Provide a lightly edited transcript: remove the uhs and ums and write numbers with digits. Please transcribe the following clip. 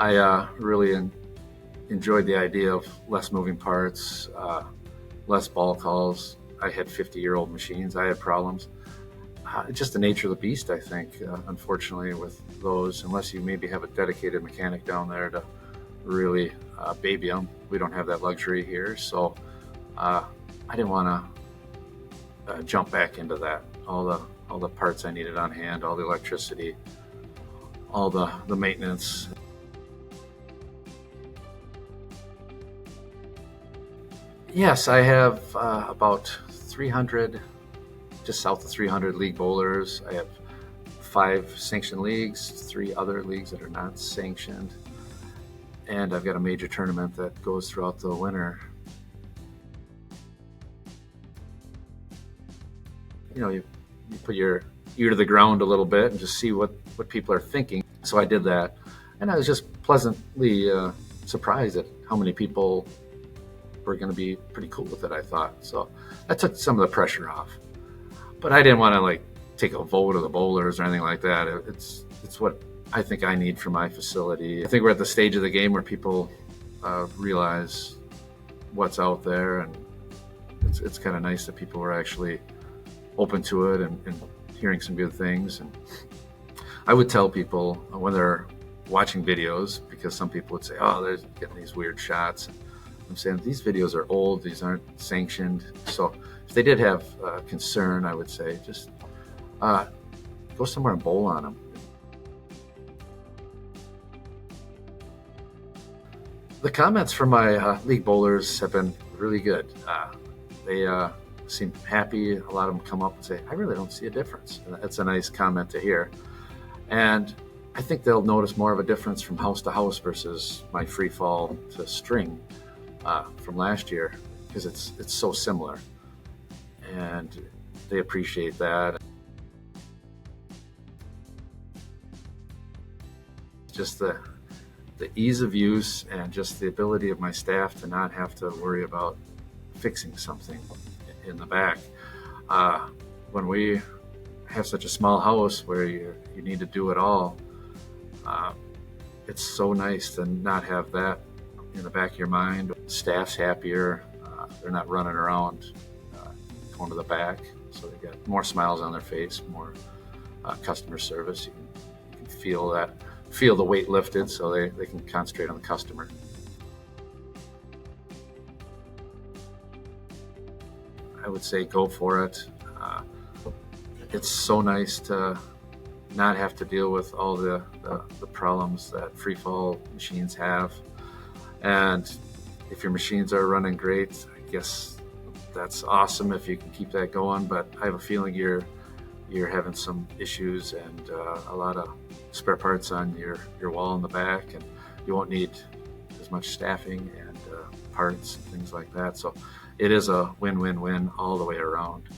I really enjoyed the idea of less moving parts, less ball calls. I had 50-year-old machines. I had problems. Just the nature of the beast, I think, unfortunately, with those, unless you maybe have a dedicated mechanic down there to really baby them. We don't have that luxury here, so I didn't want to jump back into that. All the parts I needed on hand, all the electricity, all the maintenance. Yes, I have about 300, just south of 300 league bowlers. I have 5 sanctioned leagues, 3 other leagues that are not sanctioned, and I've got a major tournament that goes throughout the winter. You put your ear to the ground a little bit and just see what people are thinking. So I did that, and I was just pleasantly surprised at how many people were going to be pretty cool with it, I thought. So that took some of the pressure off. But I didn't want to take a vote of the bowlers or anything like that. It's what I think I need for my facility. I think we're at the stage of the game where people realize what's out there, and it's kind of nice that people are actually open to it and hearing some good things. And I would tell people when they're watching videos, because some people would say, oh, they're getting these weird shots. I'm saying these videos are old, these aren't sanctioned. So if they did have concern, I would say just go somewhere and bowl on them. The comments from my league bowlers have been really good. They seem happy. A lot of them come up and say, I really don't see a difference. And that's a nice comment to hear. And I think they'll notice more of a difference from house to house versus my free fall to string from last year, because it's so similar, and they appreciate that. Just the ease of use and just the ability of my staff to not have to worry about fixing something in the back. When we have such a small house where you need to do it all, it's so nice to not have that in the back of your mind. Staff's happier. They're not running around going to the back, so they got more smiles on their face, more customer service. You can feel the weight lifted, so they can concentrate on the customer. I would say go for it. It's so nice to not have to deal with all the problems that free fall machines have. And if your machines are running great, I guess that's awesome if you can keep that going. But I have a feeling you're having some issues and a lot of spare parts on your wall in the back, and you won't need as much staffing and parts and things like that. So it is a win-win-win all the way around.